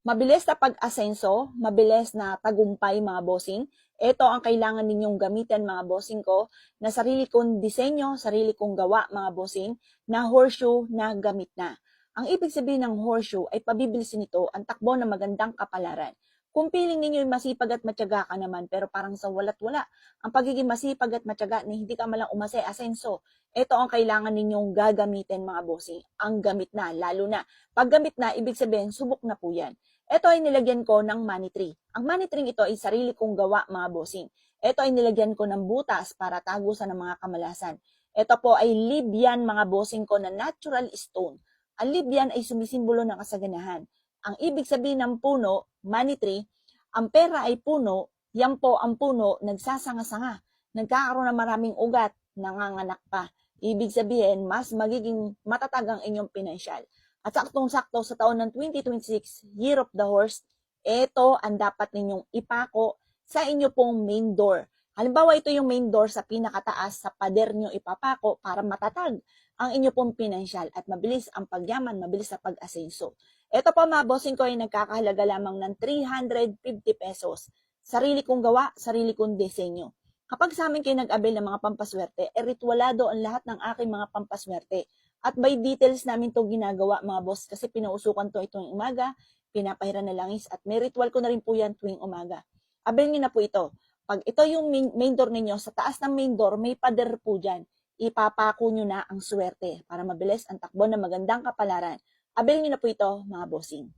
Mabilis na pag-asenso, mabilis na tagumpay mga bossing. Ito ang kailangan ninyong gamitin mga bossing ko na sarili kong disenyo, sarili kong gawa mga bossing na horseshoe na gamit na. Ang ibig sabihin ng horseshoe ay pabibilisin nito ang takbo ng magandang kapalaran. Kung piling ninyo ay masipag at matyaga ka naman pero parang sa wala't wala, ang pagiging masipag at matyaga na hindi ka malang umase-asenso, ito ang kailangan ninyong gagamitin mga bossing. Ang gamit na, lalo na. Pag gamit na, ibig sabihin, subok na po yan. Ito ay nilagyan ko ng money tree. Ang money tree ito ay sarili kong gawa mga bossing. Ito ay nilagyan ko ng butas para tagusan ng mga kamalasan. Ito po ay Libyan mga bossing ko na natural stone. Ang Libyan ay sumisimbolo ng kasaganahan. Ang ibig sabihin ng puno, money tree, ang pera ay puno, yan po ang puno, nagsasanga-sanga. Nagkakaroon ng maraming ugat, nanganganak pa. Ibig sabihin, mas magiging matatag ang inyong pinansyal. At saktong-sakto sa taon ng 2026, Year of the Horse, ito ang dapat ninyong ipako sa inyo pong main door. Halimbawa, ito yung main door sa pinakataas sa pader nyo ipapako para matatag ang inyo pong pinansyal at mabilis ang pagyaman, mabilis sa pag-asenso. Ito po mga bossing ko ay nagkakahalaga lamang ng 350 pesos. Sarili kong gawa, sarili kong disenyo. Kapag sa amin kayo nag-avail ng mga pampaswerte, ritualado ang lahat ng aking mga pampaswerte. At by details namin to ginagawa mga boss kasi pinausukan to itong umaga, pinapahiran na langis at may ritual ko na rin po yan tuwing umaga. Avail nyo na po ito. Pag ito yung main door ninyo, sa taas ng main door, may pader po dyan. Ipapako nyo na ang swerte para mabilis ang takbo ng magandang kapalaran. Avail nyo na po ito mga bossing.